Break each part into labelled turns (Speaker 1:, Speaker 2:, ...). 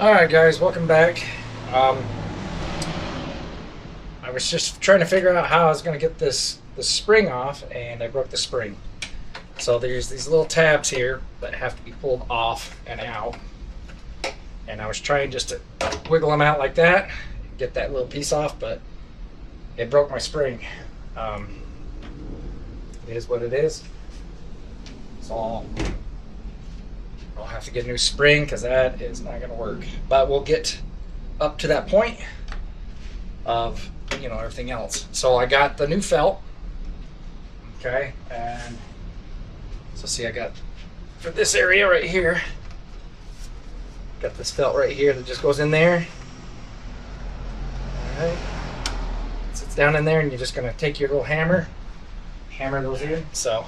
Speaker 1: Alright guys, welcome back. I was just trying to figure out how I was going to get the spring off, and I broke the spring. So there's these little tabs here that have to be pulled off and out. And I was trying just to wiggle them out like that, and get that little piece off, but it broke my spring. It is what it is. So I'll have to get a new spring because that is not going to work. But we'll get up to that point of, you know, everything else. So I got the new felt. Okay, and so see, I got for this area right here, got this felt right here that just goes in there. All right, sits down in there, and you're just going to take your little hammer those in. So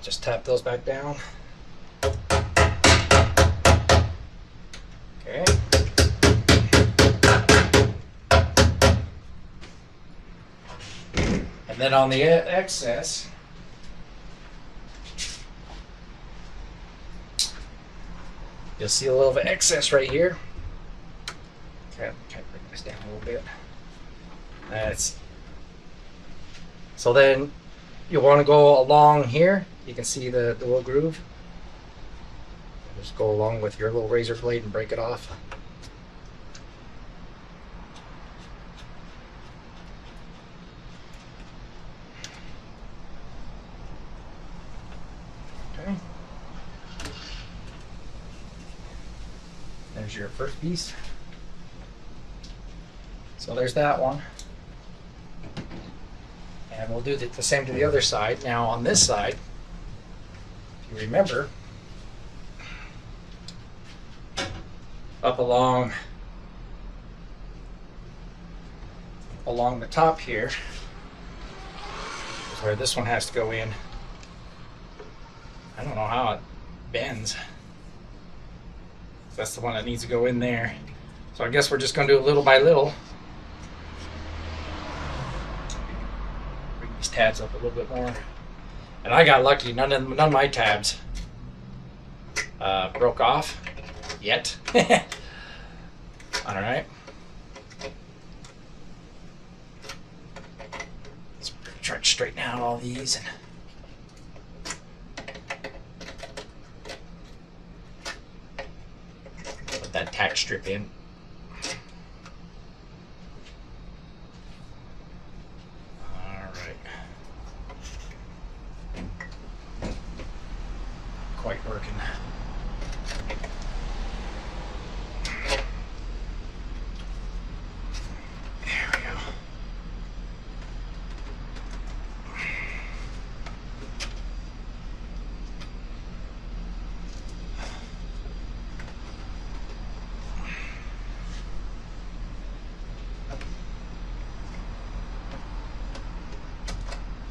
Speaker 1: just tap those back down. Okay. And then on the excess, you'll see a little bit of excess right here. Okay, try to bring this down a little bit. So then you'll want to go along here. You can see the little groove. Just go along with your little razor blade and break it off. Okay. There's your first piece. So there's that one. And we'll do the same to the other side. Now on this side, if you remember, up along the top here is where this one has to go in. I don't know how it bends. That's the one that needs to go in there. So I guess we're just going to do it little by little. Bring these tabs up a little bit more. And I got lucky. None of my tabs broke off yet. All right. Let's try to straighten out all these. Put that tack strip in. All right. Quite working.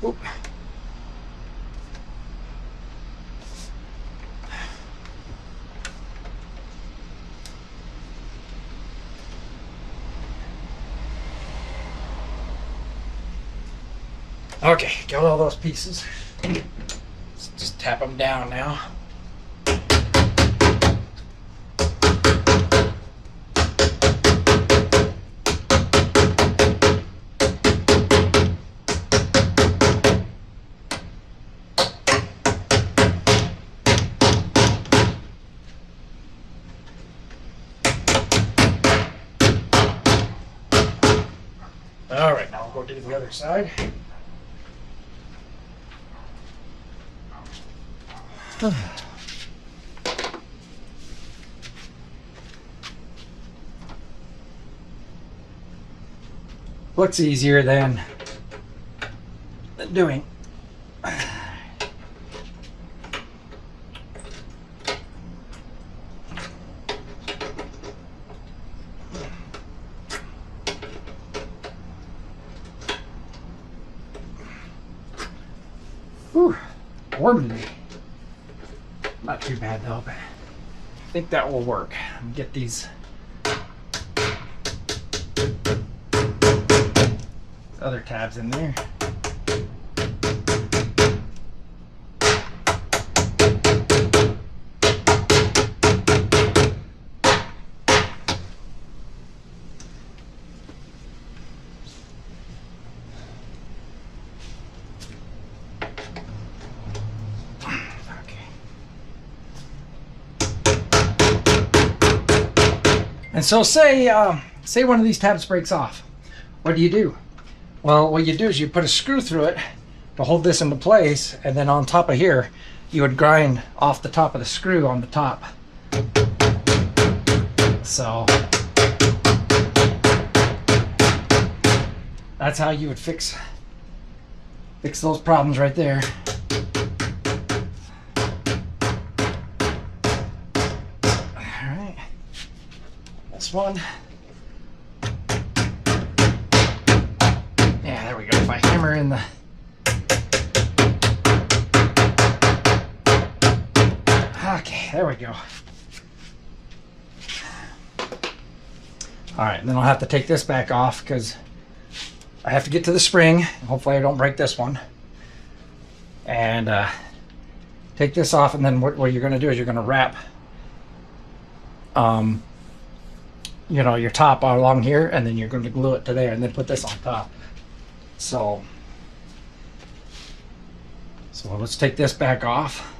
Speaker 1: Oop. Okay, got all those pieces. Let's just tap them down now. All right, now we'll go to the other side. Looks easier than doing. Whew, warm today. Not too bad though, but I think that will work. Get these other tabs in there. And so say one of these tabs breaks off. What do? Well, what you do is you put a screw through it to hold this into place, and then on top of here, you would grind off the top of the screw on the top. So that's how you would fix those problems right there. All right, this one. Yeah, there we go. If I hammer in the okay, there we go. All right, and then I'll have to take this back off because I have to get to the spring. Hopefully I don't break this one. And take this off, and then what you're going to do is you're going to wrap you know, your top along here, and then you're going to glue it to there and then put this on top. So let's take this back off.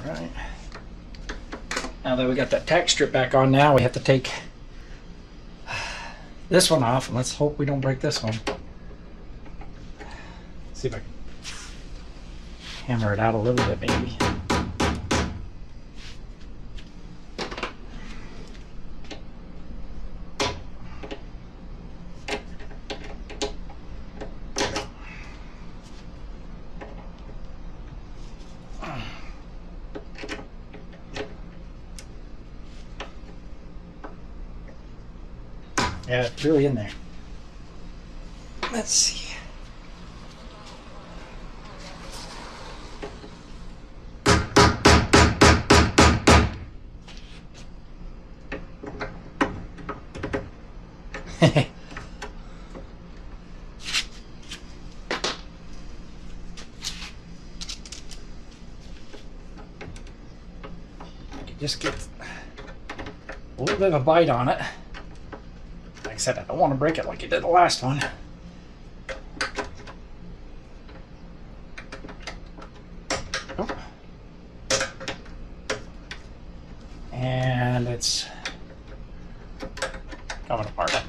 Speaker 1: Alright. Now that we got that tack strip back on, now we have to take this one off, and let's hope we don't break this one. See if I can hammer it out a little bit, maybe. Yeah, it's really in there. Let's see. Just get a little bit of a bite on it. Like I said, I don't want to break it like you did the last one. Oh. And it's coming apart.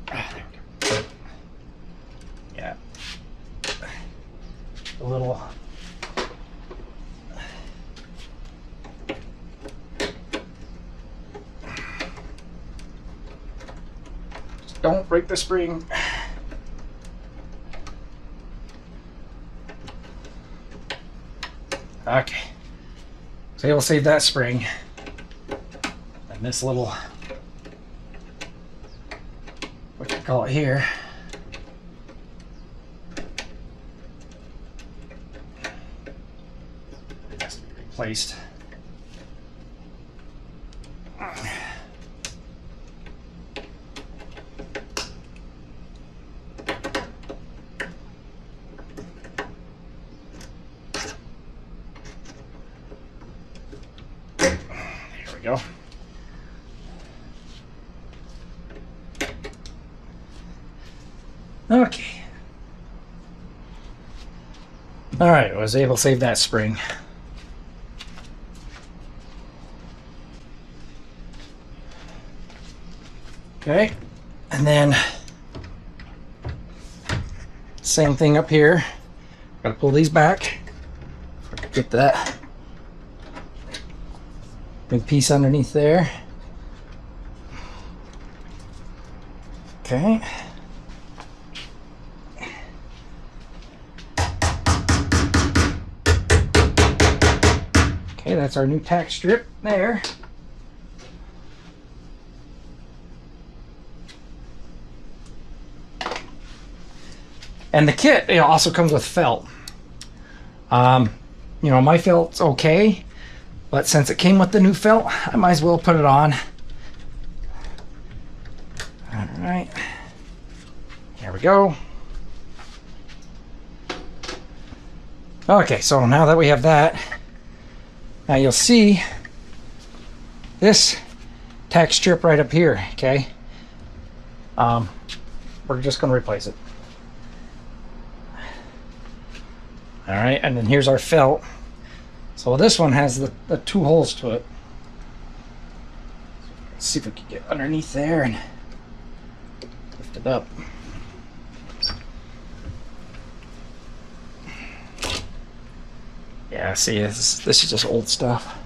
Speaker 1: Ah, there we go. Yeah. A little. Don't break the spring. Okay. So we'll save that spring. And this little, what you call it here. It has to be replaced. Go. Okay. All right, I was able to save that spring. Okay, and then same thing up here. Gotta pull these back. Get that big piece underneath there. Okay. Okay, that's our new tack strip there. And the kit, it also comes with felt. You know, my felt's okay. But since it came with the new felt, I might as well put it on. All right, here we go. Okay, so now that we have that, now you'll see this tack strip right up here. Okay, we're just going to replace it. All right, and then here's our felt. So this one has the 2 holes to it. Let's see if we can get underneath there and lift it up. Yeah, see, this is just old stuff.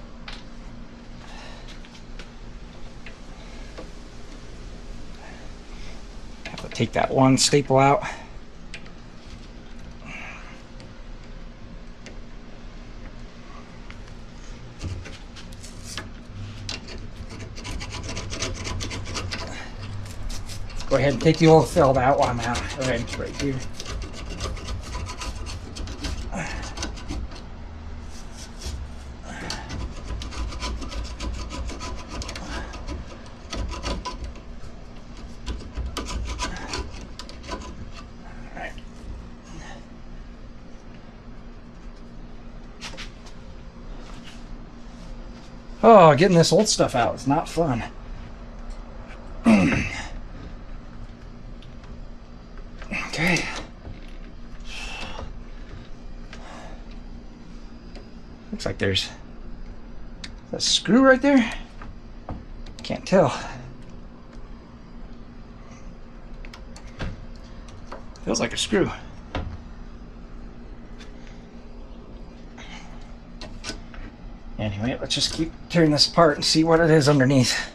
Speaker 1: Have to take that one staple out. Go ahead and take the old felt out while I'm out. Right here. Oh, getting this old stuff out is not fun. Okay. Looks like there's a screw right there. Can't tell. Feels like a screw. Anyway, let's just keep tearing this apart and see what it is underneath.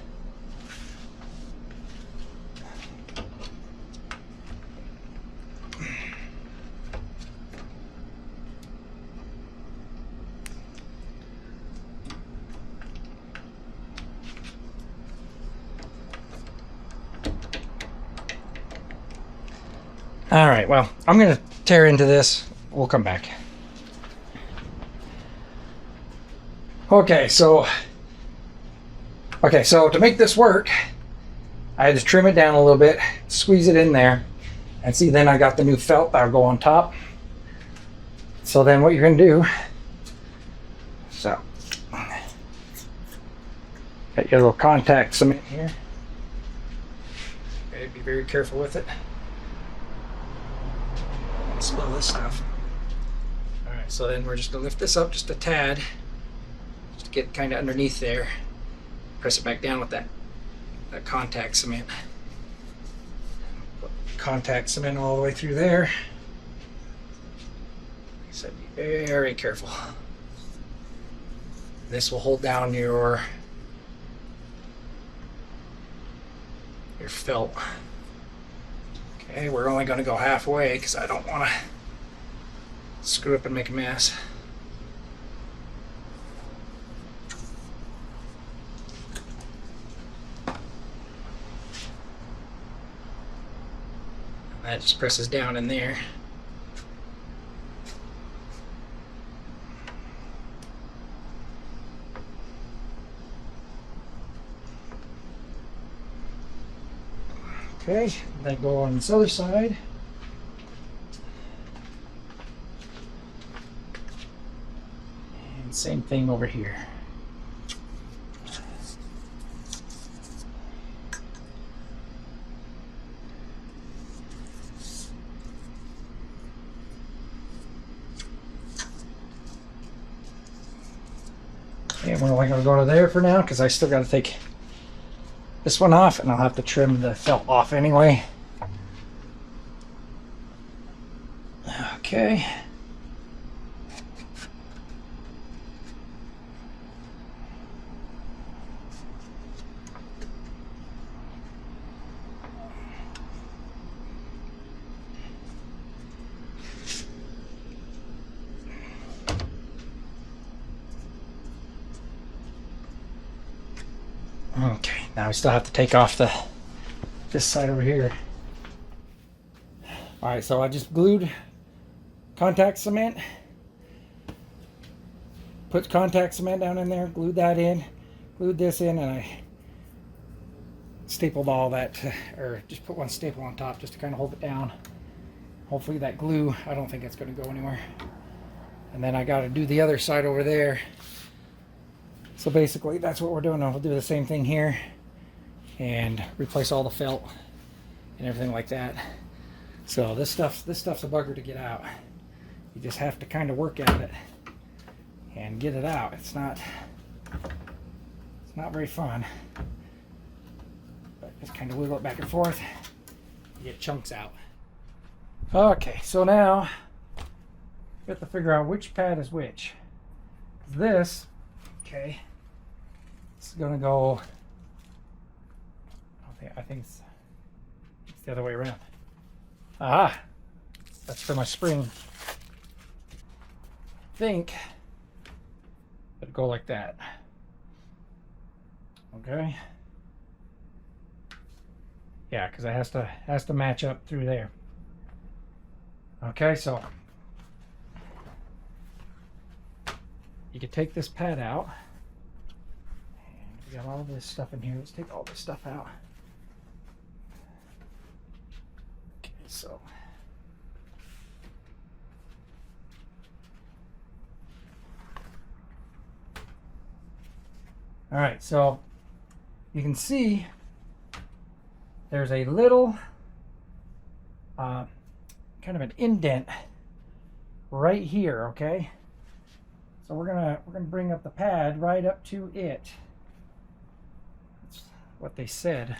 Speaker 1: All right, well, I'm going to tear into this. We'll come back. Okay, so to make this work, I had to trim it down a little bit, squeeze it in there, and see, then I got the new felt that'll go on top. So then what you're going to do, got your little contact cement here. Okay, be very careful with it. Don't spill this stuff. All right, so then we're just going to lift this up just a tad. Get kind of underneath there, press it back down with that contact cement. Put contact cement all the way through there. So be very careful. This will hold down your felt. Okay, we're only going to go halfway because I don't want to screw up and make a mess. That just presses down in there. Okay, then go on this other side. And same thing over here. And we're only going to go to there for now because I still got to take this one off and I'll have to trim the felt off anyway. Okay. Okay, now we still have to take off this side over here. All right, so I just glued contact cement, put contact cement down in there, glued that in, glued this in, and I stapled all that, or just put one staple on top just to kind of hold it down. Hopefully that glue, I don't think it's going to go anywhere. And then I got to do the other side over there. So basically that's what we're doing. I'll do the same thing here. and replace all the felt and everything like that. So this stuff's a bugger to get out. You just have to kind of work at it and get it out. It's not very fun. But just kind of wiggle it back and forth, you get chunks out. Okay, so now we have to figure out which pad is which. This, okay, it's gonna go. I think it's the other way around. Aha, that's for my spring. I think it'll go like that. Okay. Yeah, because it has to match up through there. Okay, so you can take this pad out, and we got all this stuff in here. Let's take all this stuff out. Okay, so all right, so you can see there's a little kind of an indent right here, okay? So we're gonna bring up the pad right up to it. That's what they said.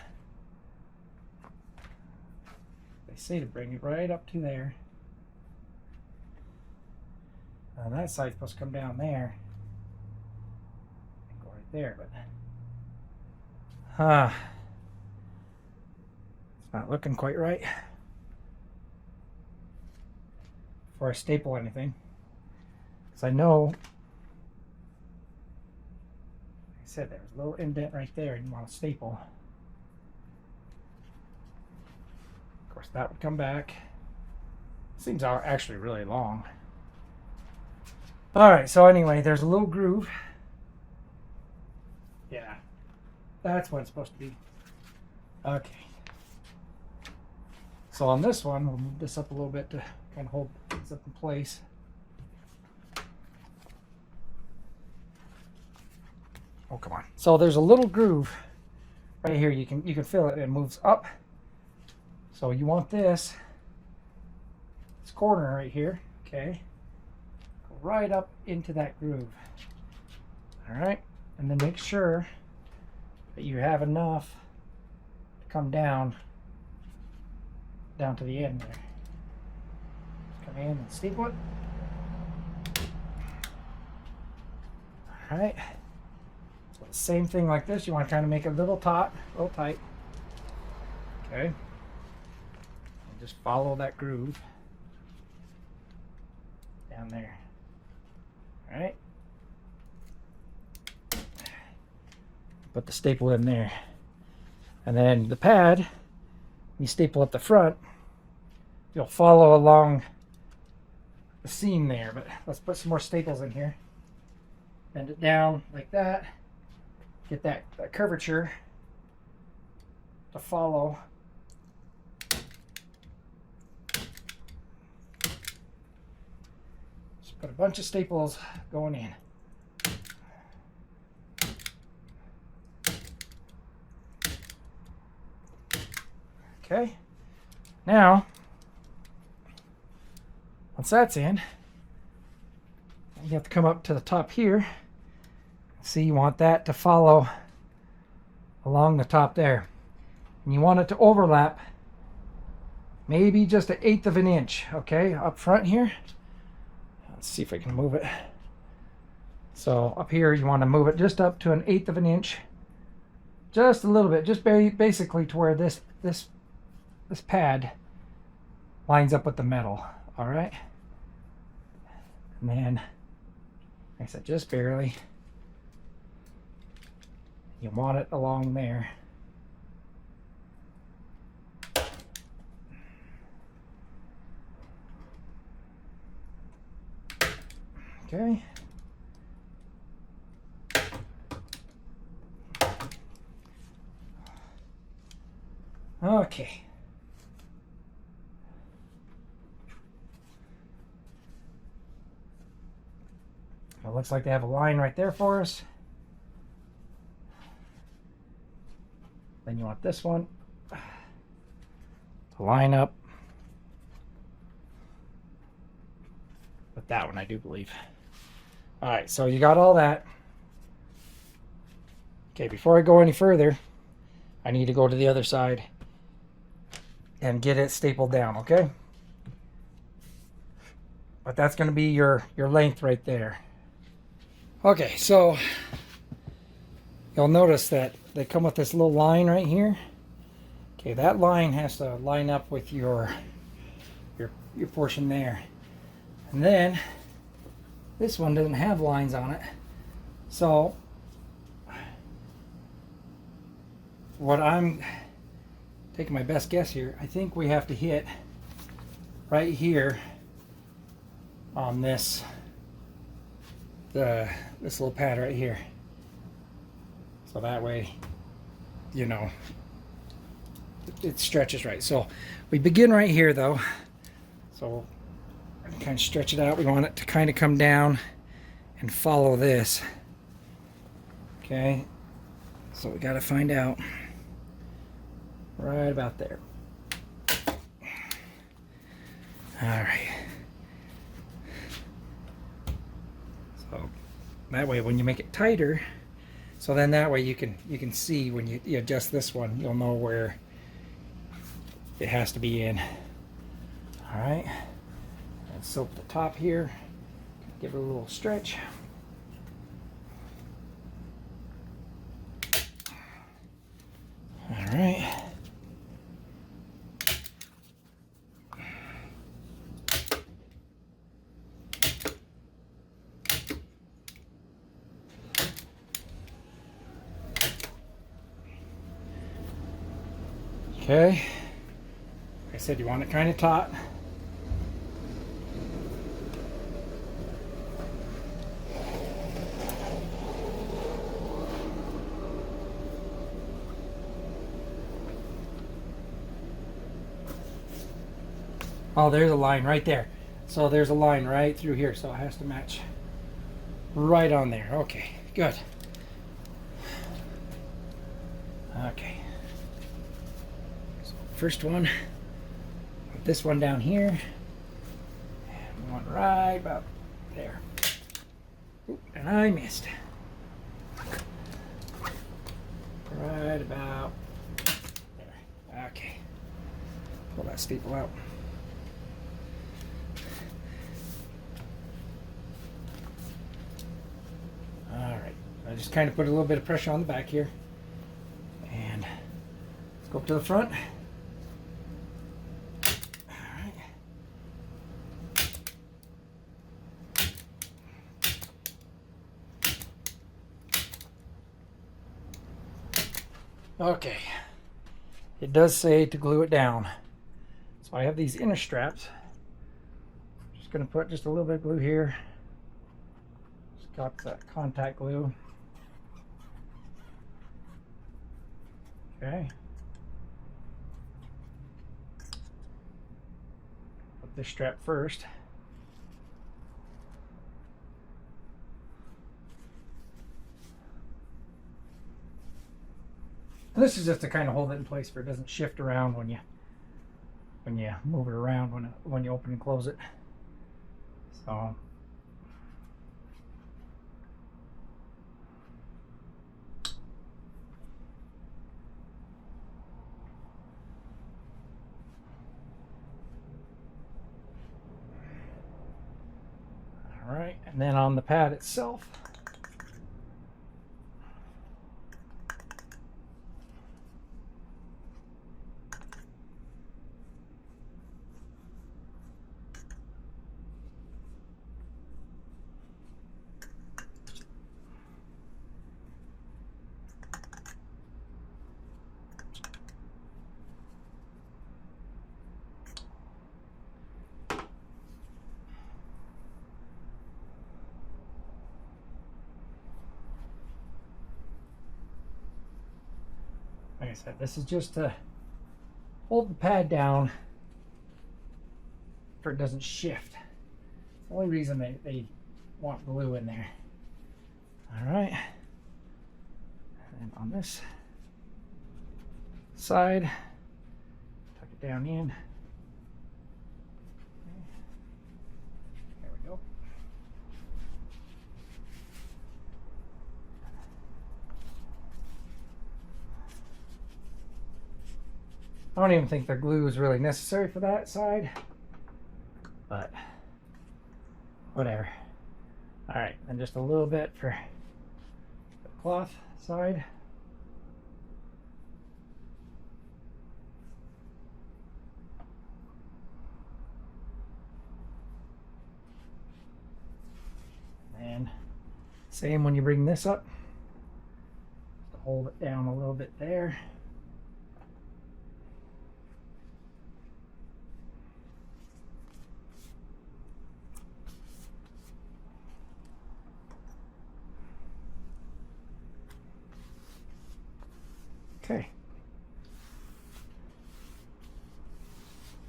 Speaker 1: They say to bring it right up to there. That side's supposed to come down there. Go right there, but it's not looking quite right. Before I staple anything, because I know, like I said, there's a little indent right there and you want to staple. Of course that would come back. Seems actually really long. Alright, so anyway, there's a little groove. Yeah, that's what it's supposed to be. Okay. So on this one, we'll move this up a little bit to kind of hold things up in place. Oh, come on. So there's a little groove right here. You can feel it. It moves up. So you want this corner right here, okay? Go right up into that groove. All right, and then make sure that you have enough to come down to the end there. Come in and staple it. All right. So the same thing like this. You want to kind of make it a little taut, a little tight. Okay. And just follow that groove down there. All right. Put the staple in there, and then the pad. You staple at the front. You'll follow along the seam there, but let's put some more staples in here. Bend it down like that. Get that curvature to follow. Just put a bunch of staples going in. Okay, now once that's in, you have to come up to the top here. See, you want that to follow along the top there, and you want it to overlap maybe just 1/8 of an inch. Okay, up front here. Let's see if I can move it. So up here, you want to move it just up to 1/8 of an inch, just a little bit, just basically to where this pad lines up with the metal. All right, and then, like I said, just barely. You want it along there. Okay. Okay. It looks like they have a line right there for us. Then you want this one to line up with that one, I do believe. All right, so you got all that. Okay, before I go any further, I need to go to the other side and get it stapled down, okay? But that's going to be your length right there. Okay, so you'll notice that they come with this little line right here. Okay, that line has to line up with your portion there. And then this one doesn't have lines on it. So what I'm taking my best guess here, I think we have to hit right here on this little pad right here, so that way, you know, it stretches right. So we begin right here though, so kind of stretch it out. We want it to kind of come down and follow this. Okay, so we got to find out right about there. All right. So that way when you make it tighter, so then that way you can see when you adjust this one, you'll know where it has to be in. All right. And soap the top here. Give it a little stretch. All right. Okay, like I said, you want it kind of taut. Oh, there's a line right there. So there's a line right through here, so it has to match right on there. Okay, good. Okay. First one, put this one down here, and one right about there. Ooh, and I missed. Right about there. Okay. Pull that staple out. All right. I just kind of put a little bit of pressure on the back here, and let's go up to the front. Okay, it does say to glue it down. So I have these inner straps. Just going to put just a little bit of glue here. Just got that contact glue. Okay. Put this strap first. And this is just to kind of hold it in place where it doesn't shift around when you move it around when you open and close it. So all right, and then on the pad itself, like I said, this is just to hold the pad down so it doesn't shift. It's the only reason they want glue in there. All right, and on this, side, tuck it down in. There we go. I don't even think the glue is really necessary for that side, but whatever. All right, and just a little bit for the cloth side. And same when you bring this up, just to hold it down a little bit there. Okay.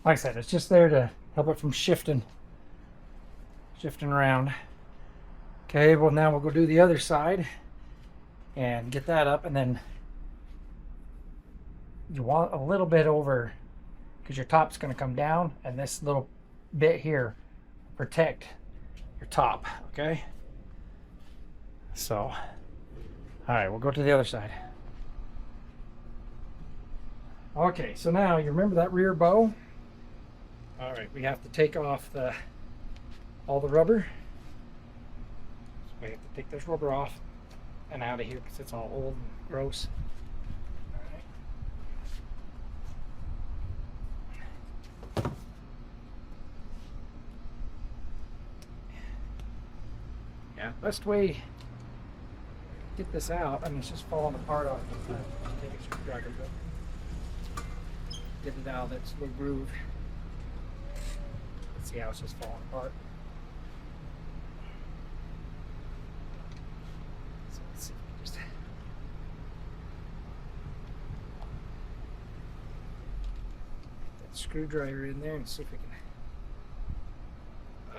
Speaker 1: Like I said, it's just there to help it from shifting around. Okay, well now we'll go do the other side and get that up, and then you want a little bit over because your top's going to come down, and this little bit here protect your top. Okay, so all right, we'll go to the other side. Okay, so now you remember that rear bow? All right, we have to take off all the rubber. So we have to take this rubber off and out of here because it's all old and gross. All right. Yeah, best way to get this out, I mean, it's just falling apart off the side. Just take a screwdriver, get it out of its little groove. Let's see how it's just falling apart. So let's see if we can just get that screwdriver in there and see if we can a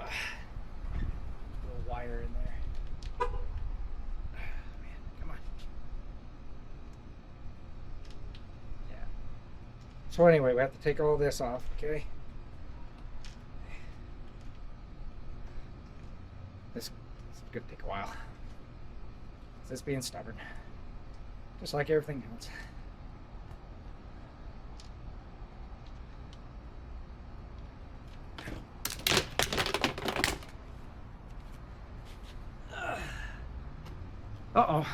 Speaker 1: little wire in there. Man, come on. Yeah. So anyway, we have to take all this off, okay? This is going to take a while. This being stubborn, just like everything else. Uh-oh.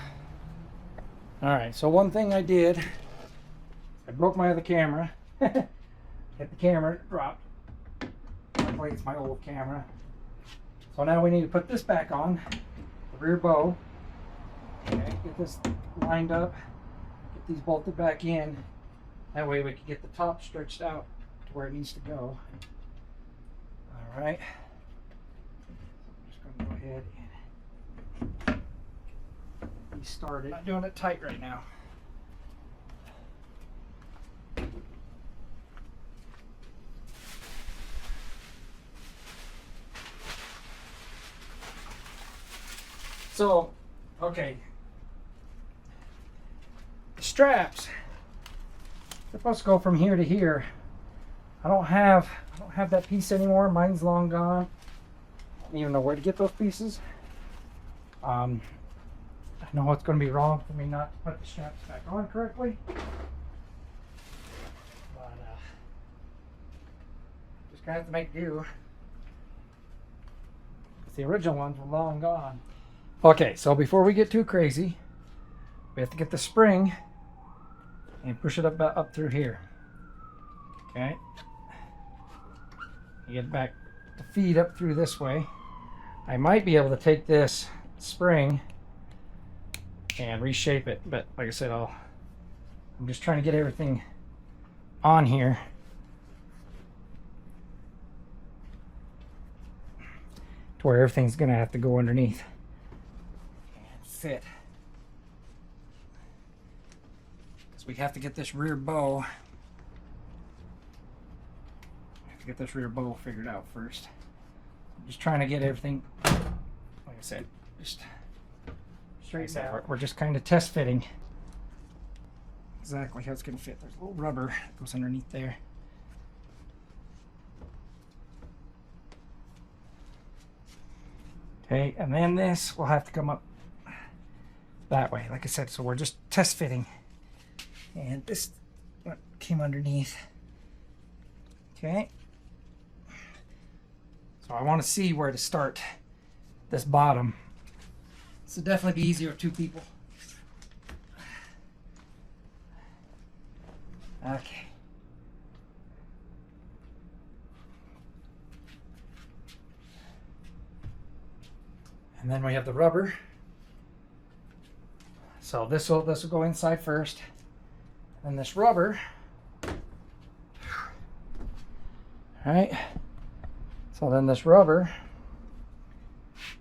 Speaker 1: All right, so one thing I did, I broke my other camera. Hit the camera, dropped. Luckily it's my old camera. So now we need to put this back on, the rear bow. Okay, get this lined up, get these bolted back in. That way we can get the top stretched out to where it needs to go. All right. I'm just going to go ahead and restart it. Not doing it tight right now. So, okay, the straps are supposed to go from here to here. I don't have that piece anymore. Mine's long gone. I don't even know where to get those pieces. I know it's going to be wrong for me not to put the straps back on correctly. But just gonna have to make do. The original ones were long gone. Okay, so before we get too crazy, we have to get the spring and push it up through here. Okay. You get back the feed up through this way. I might be able to take this spring and reshape it, but like I said, I'm just trying to get everything on here. To where everything's gonna have to go underneath. Fit, because we have to get this rear bow. Figured out first. I'm just trying to get everything, like I said, just straight out. We're just kind of test fitting. exactly how it's going to fit. There's a little rubber that goes underneath there. Okay, and then this will have to come up that way, like I said. So we're just test fitting, and this came underneath. Okay, so I want to see where to start this bottom. This will definitely be easier with 2 people. Okay. And then we have the rubber. So this will go inside first. And this rubber. All right. So then this rubber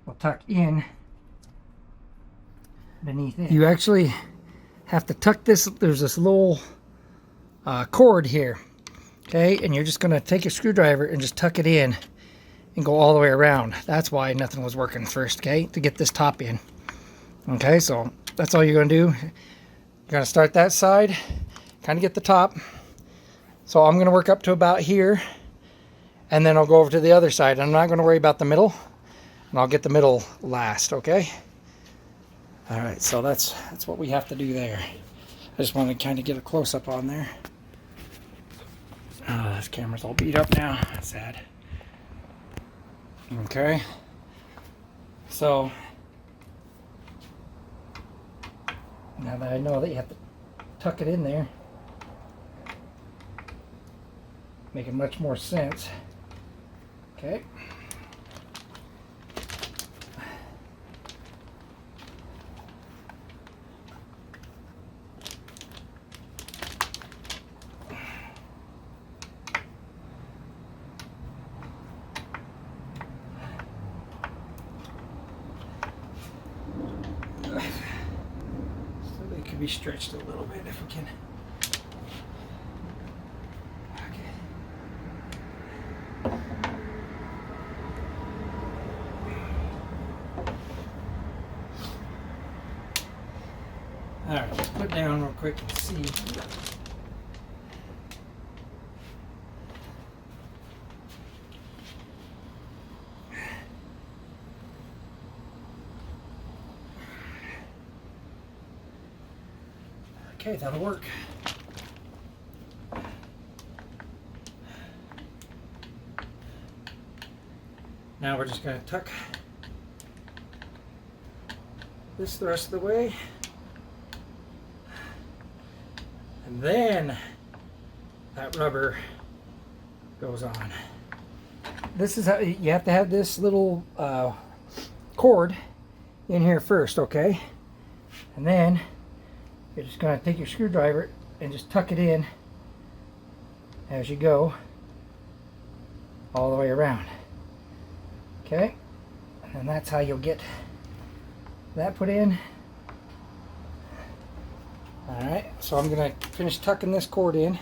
Speaker 1: will tuck in beneath it. You actually have to tuck this. There's this little cord here. Okay, and you're just going to take your screwdriver and just tuck it in and go all the way around. That's why nothing was working first, okay, to get this top in. Okay, so that's all you're going to do. You're going to start that side, kind of get the top. So I'm going to work up to about here, and then I'll go over to the other side. I'm not going to worry about the middle, and I'll get the middle last, okay? All right, so that's what we have to do there. I just want to kind of get a close-up on there. Oh, this camera's all beat up now. That's sad. Okay. So, now that I know that you have to tuck it in there, making much more sense. Okay. Be stretched a little bit if we can. Okay. All right, let's put down real quick and see. Okay, that'll work. Now we're just going to tuck this the rest of the way. And then that rubber goes on. This is how you have to have this little cord in here first, okay? And then you're just going to take your screwdriver and just tuck it in as you go all the way around. Okay? And that's how you'll get that put in. Alright, so I'm going to finish tucking this cord in.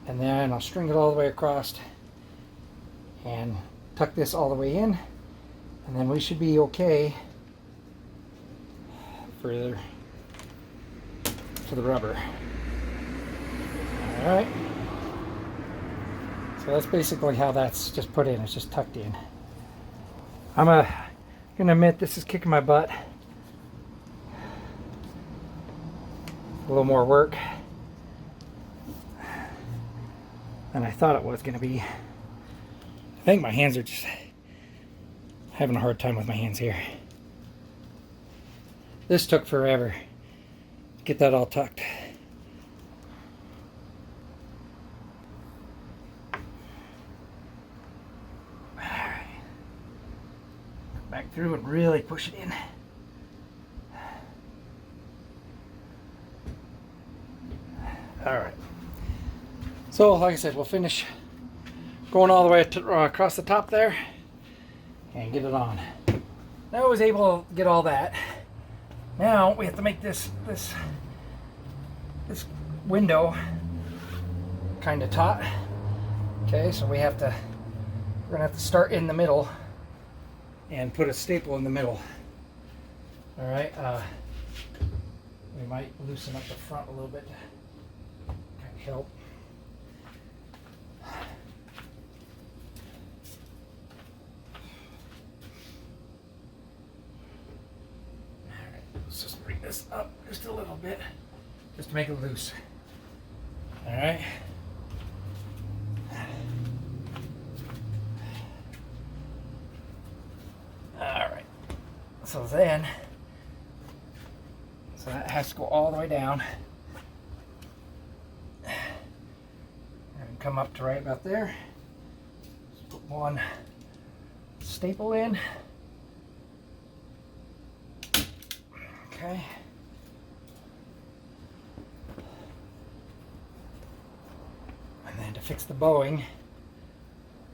Speaker 1: And then I'll string it all the way across and tuck this all the way in. And then we should be okay for the rubber. All right, so that's basically how that's just put in. It's just tucked in. I'm gonna admit this is kicking my butt. A little more work than I thought it was gonna be. I think my hands are just having a hard time with my hands here. This took forever. Get that all tucked. Alright. Back through and really push it in. Alright. So, like I said, we'll finish going all the way across the top there and get it on. Now I was able to get all that. Now we have to make this window kind of taut. Okay, so we're gonna have to start in the middle and put a staple in the middle. All right, We might loosen up the front a little bit to kind of help. Alright, let's just bring this up just a little bit, just to make it loose. Alright. Alright. So that has to go all the way down and come up to right about there. Just put one staple in. Okay. And then to fix the bowing,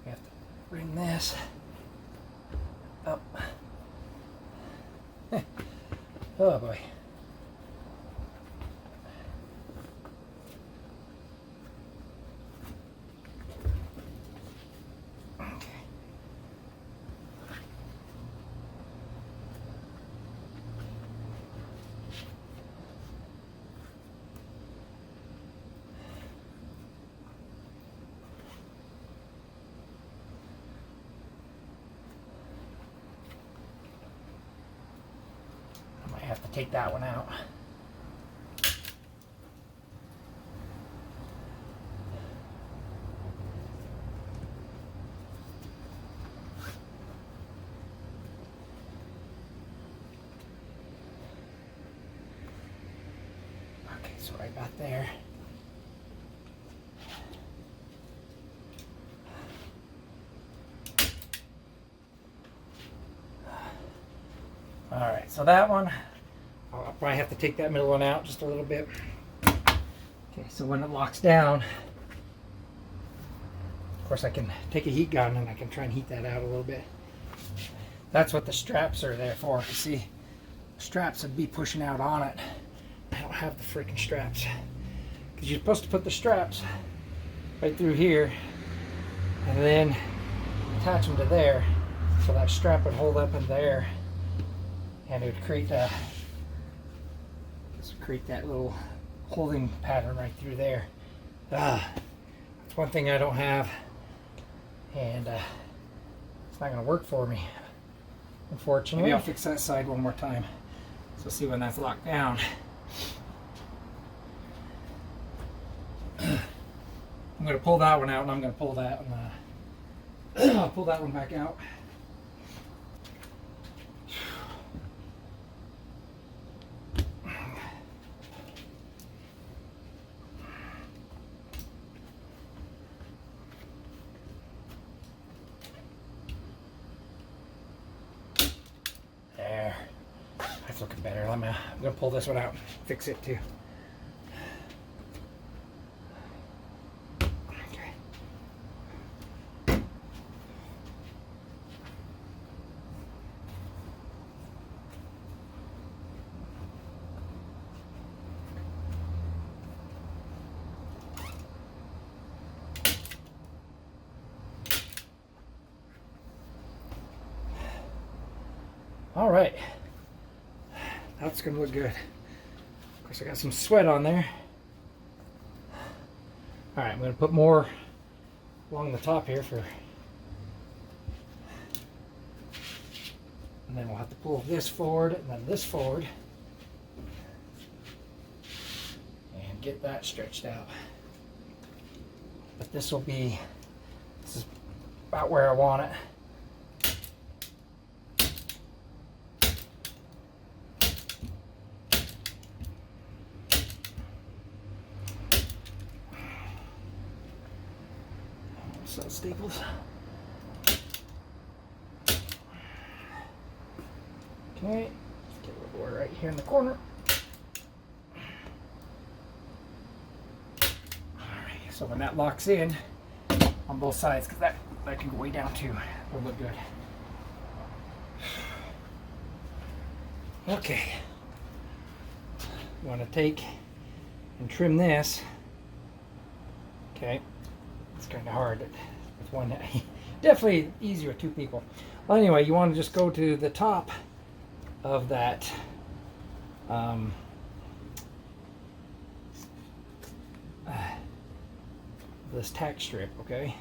Speaker 1: we have to bring this up. Oh boy. Have to take that one out. Okay, so right about there. All right, so that one, I'll probably have to take that middle one out just a little bit. Okay, so when it locks down, of course I can take a heat gun and I can try and heat that out a little bit. That's what the straps are there for. You see, straps would be pushing out on it. I don't have the freaking straps. Because you're supposed to put the straps right through here and then attach them to there. So that strap would hold up in there and it would create that little holding pattern right through there. That's one thing I don't have, and it's not going to work for me, unfortunately. Maybe I'll fix that side one more time. So see when that's locked down. I'm going to pull that one out, and I'm going to pull that one. I'll pull that one back out. That's looking better. I'm gonna pull this one out and fix it too. Okay. All right. That's gonna look good. Of course, I got some sweat on there. All right, I'm gonna put more along the top here and then we'll have to pull this forward and then this forward and get that stretched out. But this is about where I want it. Staples. Okay, get a little more right here in the corner. Alright, so when that locks in on both sides, because that can go way down too, will look good. Okay, you want to take and trim this. Okay, it's kind of hard with one. Definitely easier with two people. Well, anyway, you want to just go to the top of that this tack strip, okay?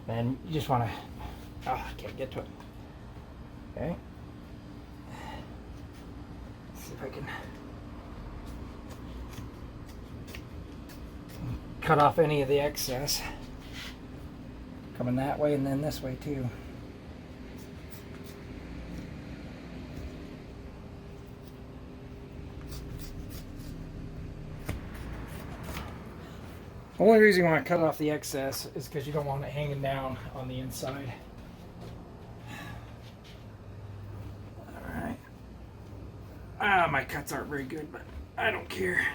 Speaker 1: Then you just want to, I can't get to it. Okay. Let's see if I can cut off any of the excess. Coming that way and then this way too. The only reason you want to cut off the excess is because you don't want it hanging down on the inside. Alright. My cuts aren't very good, but I don't care.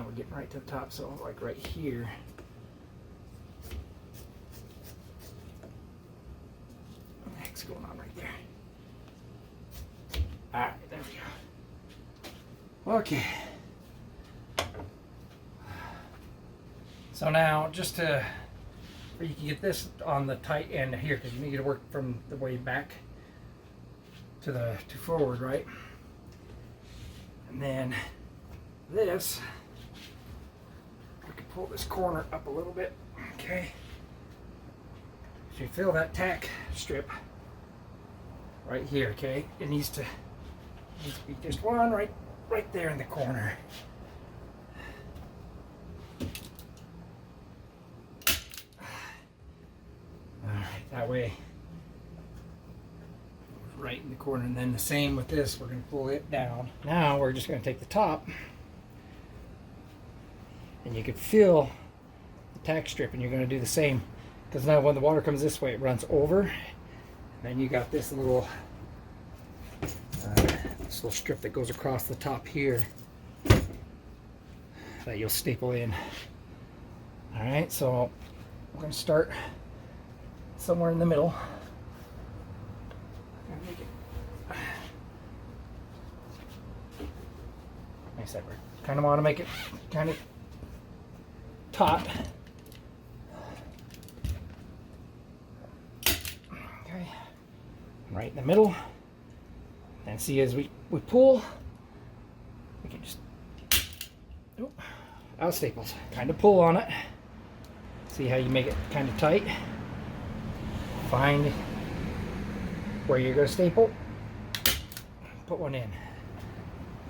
Speaker 1: We're getting right to the top, so like right here. What the heck's going on right there? Alright, there we go. Okay. So now, just to, or you can get this on the tight end here, because you need to work from the way back to forward, right? And then this, we can pull this corner up a little bit, okay? So you feel that tack strip right here, okay? It needs to be just one right there in the corner. Alright, that way, right in the corner. And then the same with this, we're going to pull it down. Now we're just going to take the top, and you can feel the tack strip, and you're going to do the same, because now when the water comes this way, it runs over, and then you got this little strip that goes across the top here that you'll staple in. All right, so we're going to start somewhere in the middle. Make it nice that we kind of want to make it kind of taut. Okay, right in the middle. And see, as we pull, we can just out staples, kind of pull on it. See how you make it kind of tight. Find where you're going to staple, put one in.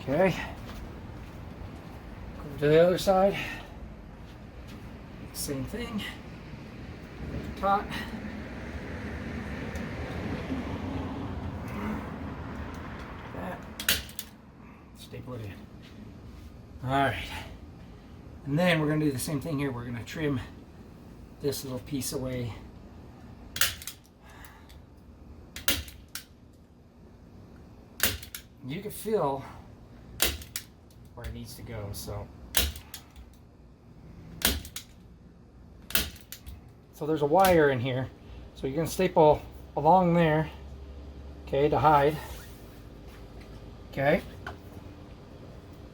Speaker 1: Okay, go to the other side, same thing, make it taut. That, staple it in. Alright, and then we're going to do the same thing here. We're going to trim this little piece away. You can feel where it needs to go, so there's a wire in here, so you're going to staple along there, okay, to hide, okay,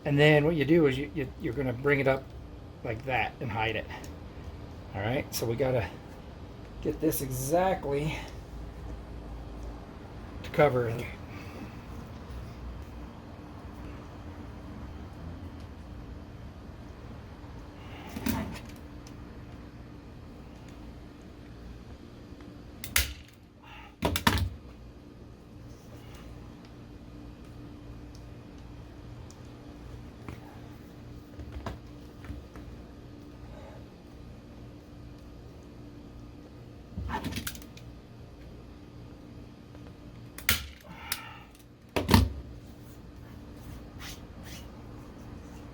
Speaker 1: and then what you do is you're going to bring it up like that and hide it. All right, so we got to get this exactly to cover it.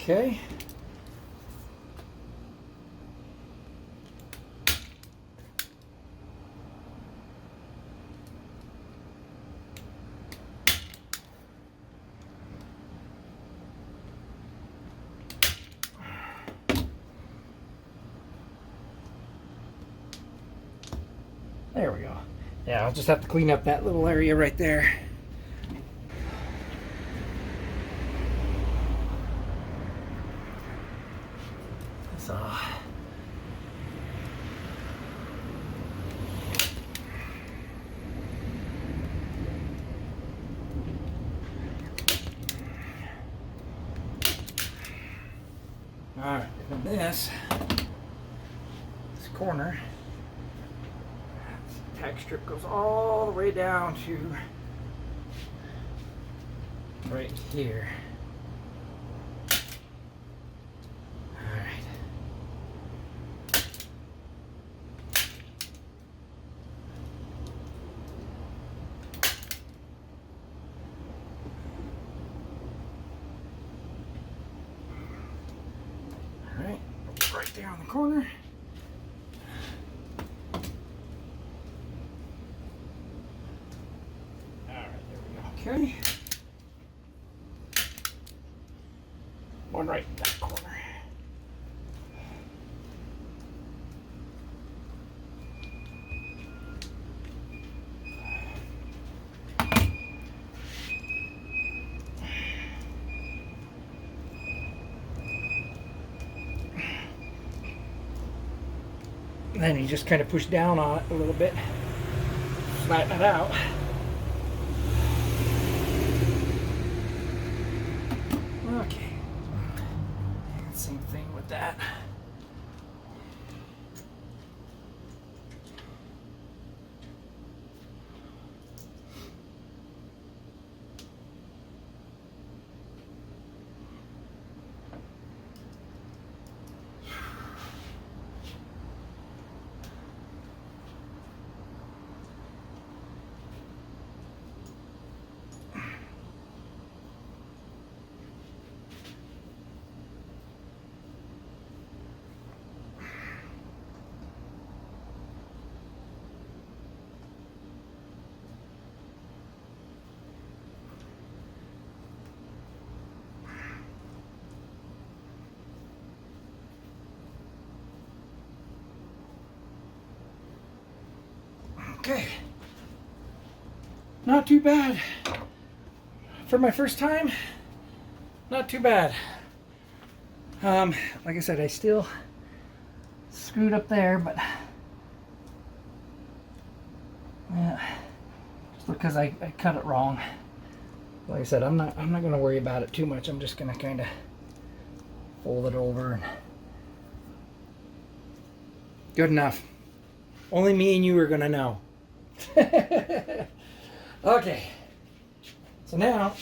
Speaker 1: Okay. There we go. Yeah, I'll just have to clean up that little area right there. So Alright, and this corner, tack strip goes all the way down to right here. Alright. Alright, right there on the corner. Okay. One right in that corner. Then you just kind of push down on it a little bit, flatten it out. Okay, same thing with that. Okay, not too bad for my first time. Not too bad. Like I said, I still screwed up there, but yeah, just because I cut it wrong. Like I said, I'm not going to worry about it too much. I'm just going to kind of fold it over and good enough. Only me and you are going to know. Okay, so now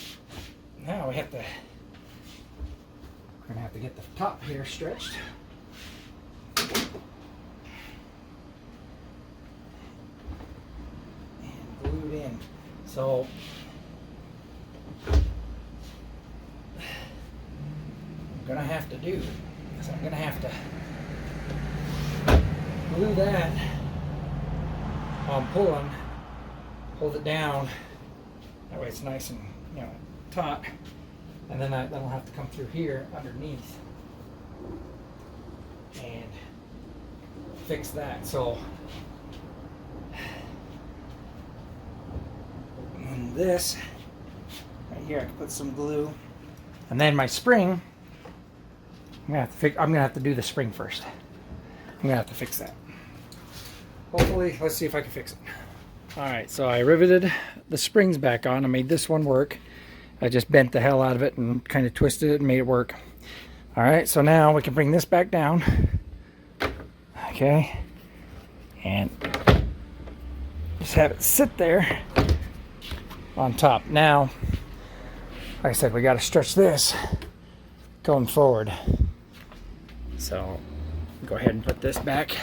Speaker 1: we have to, we're gonna have to get the top here stretched. And glued in. So I'm gonna have to do is I'm gonna have to glue that while I'm pulling, hold it down, that way it's nice and, you know, taut, and then that'll have to come through here underneath and fix that. So and this right here, I can put some glue, and then my spring, I'm gonna have to do the spring first. I'm gonna have to fix that. Hopefully, let's see if I can fix it. Alright, so I riveted the springs back on. I made this one work. I just bent the hell out of it and kind of twisted it and made it work. Alright, so now we can bring this back down. Okay. And just have it sit there on top. Now, like I said, we got to stretch this going forward. So, go ahead and put this back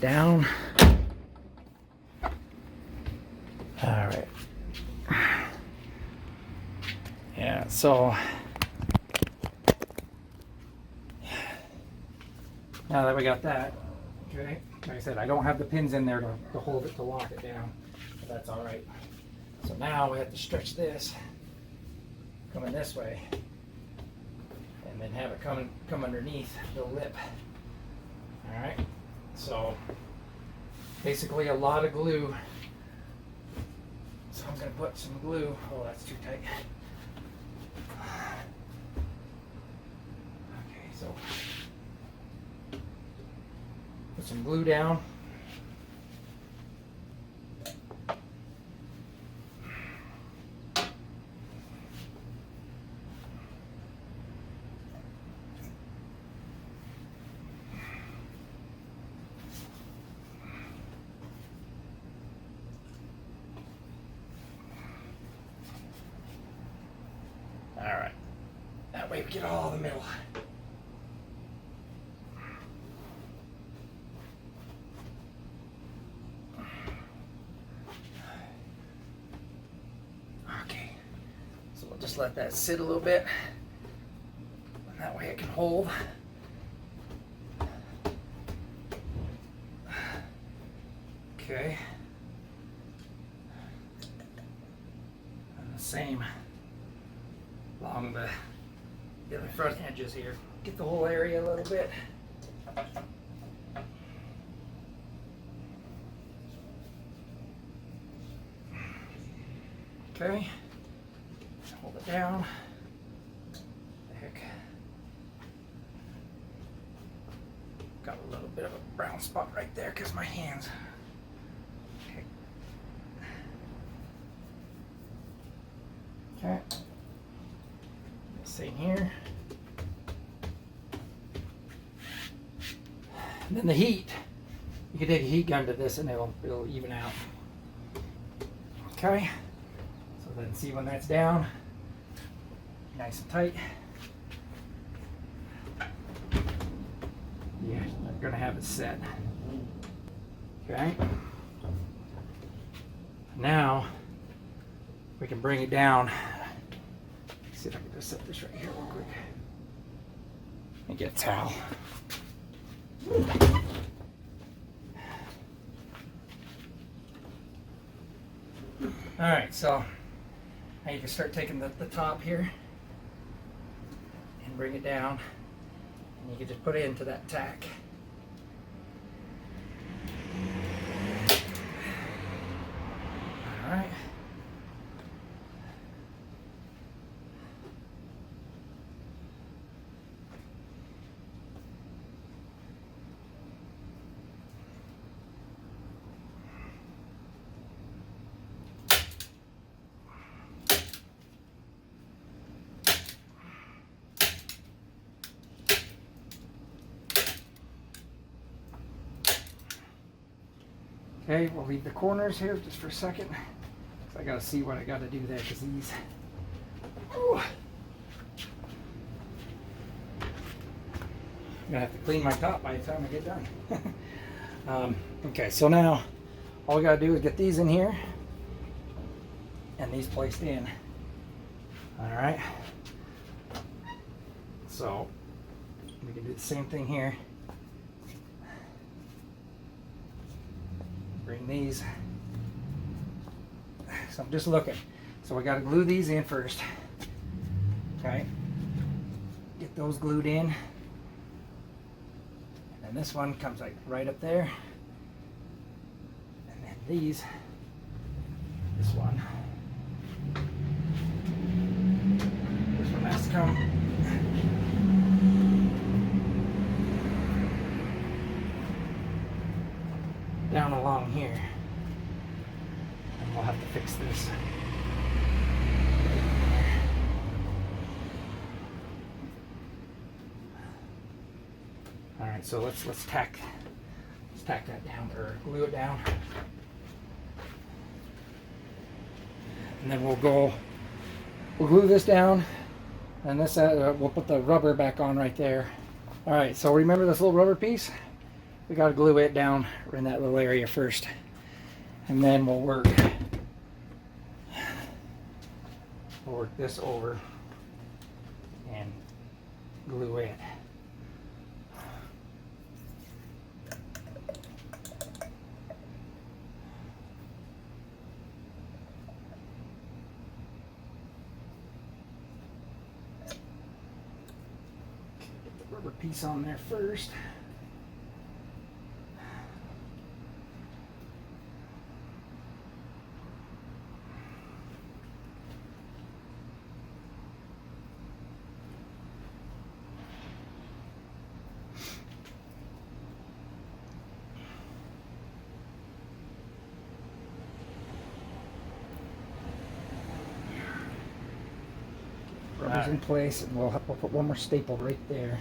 Speaker 1: down. All right. Yeah, so now that we got that, okay, like I said, I don't have the pins in there to hold it, to lock it down, but that's all right. So now we have to stretch this, coming this way, and then have it come underneath the lip. All right, so basically a lot of glue. So I'm going to put some glue. Oh, that's too tight. Okay, so put some glue down. That way we get all the middle. Okay, so we'll just let that sit a little bit, and that way it can hold. Okay. And the same along the other front edges here. Get the whole area a little bit. Okay. Hold it down. The heck. Got a little bit of a brown spot right there because my hands. Okay. Same here. And then the heat. You can take a heat gun to this and it'll even out. Okay. So then see when that's down. Nice and tight. Yeah, I'm gonna have it set. Okay. Now we can bring it down. Let's see if I can just set this right here real quick. And get a towel. Alright, so now you can start taking the top here and bring it down. And you can just put it into that tack. Alright. Okay, we'll leave the corners here just for a second. I gotta see what I gotta do there because these. Ooh. I'm gonna have to clean my top by the time I get done. Okay, so now all we gotta do is get these in here and these placed in. All right. So we can do the same thing here. Bring these. So I'm just looking. So we got to glue these in first. Okay. Get those glued in. And then this one comes like right up there. And then these. This one. This one has to come. Down along here, and we'll have to fix this. All right, so let's tack that down or glue it down, and then we'll glue this down, and this we'll put the rubber back on right there. All right, so remember this little rubber piece? We got to glue it down in that little area first, and then we'll work this over and glue it. Get the rubber piece on there first. Rubber's in place, and we'll put one more staple right there.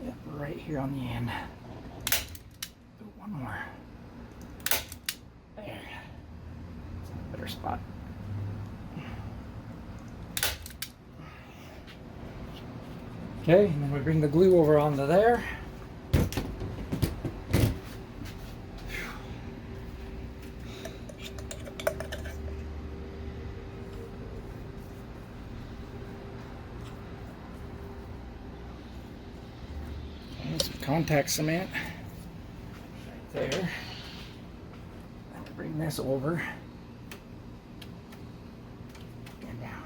Speaker 1: Yep, right here on the end. Do one more. There. Better better spot. Okay, and then we bring the glue over onto there. And some contact cement right there. And bring this over and down.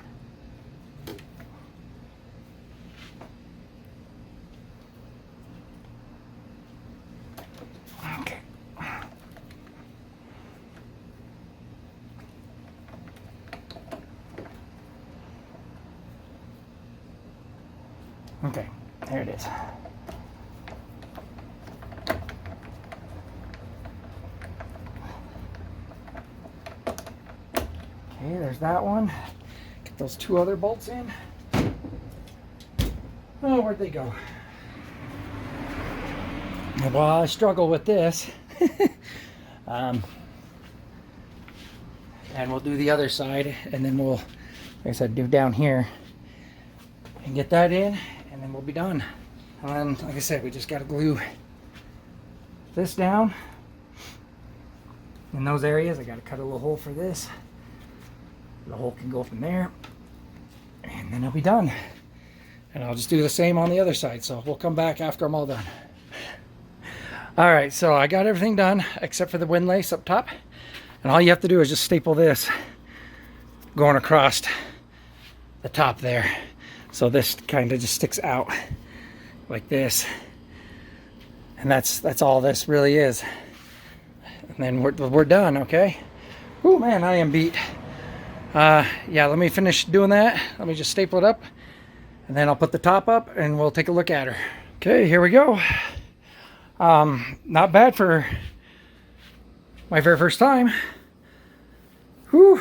Speaker 1: Okay. Okay, there it is. Okay, there's that one. Get those two other bolts in. Oh, where'd they go? Well, I struggle with this. And we'll do the other side, and then we'll, like I said, do down here and get that in, and then we'll be done. And like I said, we just got to glue this down in those areas. I got to cut a little hole for this. The hole can go from there, and then I'll be done. And I'll just do the same on the other side. So we'll come back after I'm all done. All right, so I got everything done except for the windlace up top. And all you have to do is just staple this going across the top there. So this kind of just sticks out like this. And that's all this really is. And then we're done, okay? Oh man, I am beat. Yeah, let me finish doing that. Let me just staple it up, and then I'll put the top up and we'll take a look at her. Okay, here we go. Not bad for my very first time. Whew.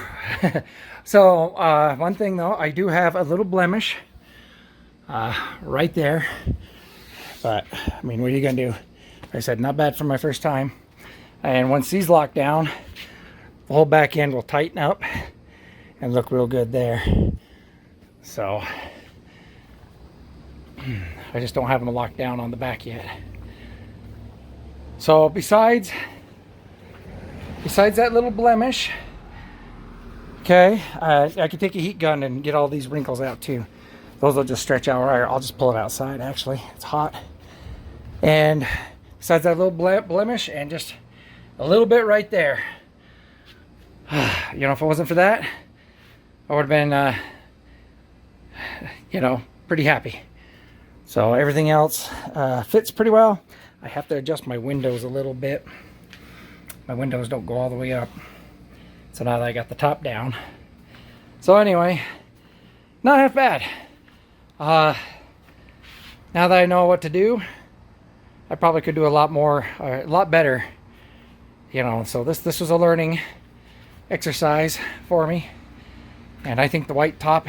Speaker 1: So one thing though, I do have a little blemish right there, but I mean, what are you gonna do? Like I said, not bad for my first time. And once these lock down, the whole back end will tighten up and look real good there. So I just don't have them locked down on the back yet. So besides that little blemish, okay, I could take a heat gun and get all these wrinkles out too. Those will just stretch out. Right, I'll just pull it outside, actually. It's hot. And besides that little blemish and just a little bit right there, you know, if it wasn't for that, I would have been, you know, pretty happy. So everything else fits pretty well. I have to adjust my windows a little bit. My windows don't go all the way up. So now that I got the top down. So anyway, not half bad. Now that I know what to do, I probably could do a lot more, a lot better. You know, so this was a learning exercise for me. And I think the white top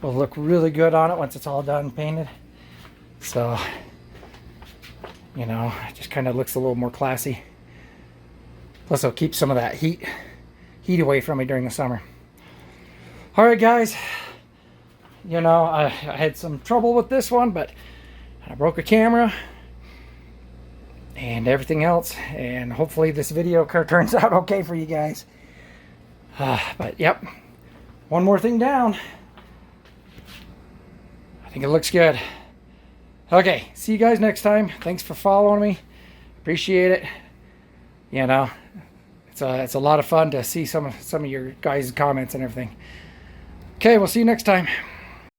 Speaker 1: will look really good on it once it's all done painted. So, you know, it just kind of looks a little more classy. Plus it'll keep some of that heat away from me during the summer. All right, guys. You know, I had some trouble with this one, but I broke a camera and everything else. And hopefully this video turns out okay for you guys. But yep, one more thing down. I think it looks good. Okay, see you guys next time. Thanks for following me. Appreciate it. You know, it's a lot of fun to see some of your guys' comments and everything. Okay, we'll see you next time.